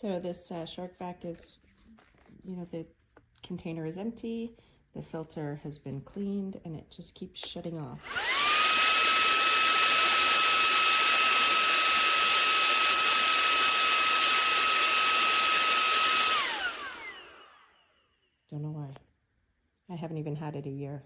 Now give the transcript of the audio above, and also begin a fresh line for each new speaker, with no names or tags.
So this Shark Vac is, the container is empty, the filter has been cleaned, and it just keeps shutting off. Don't know why. I haven't even had it a year.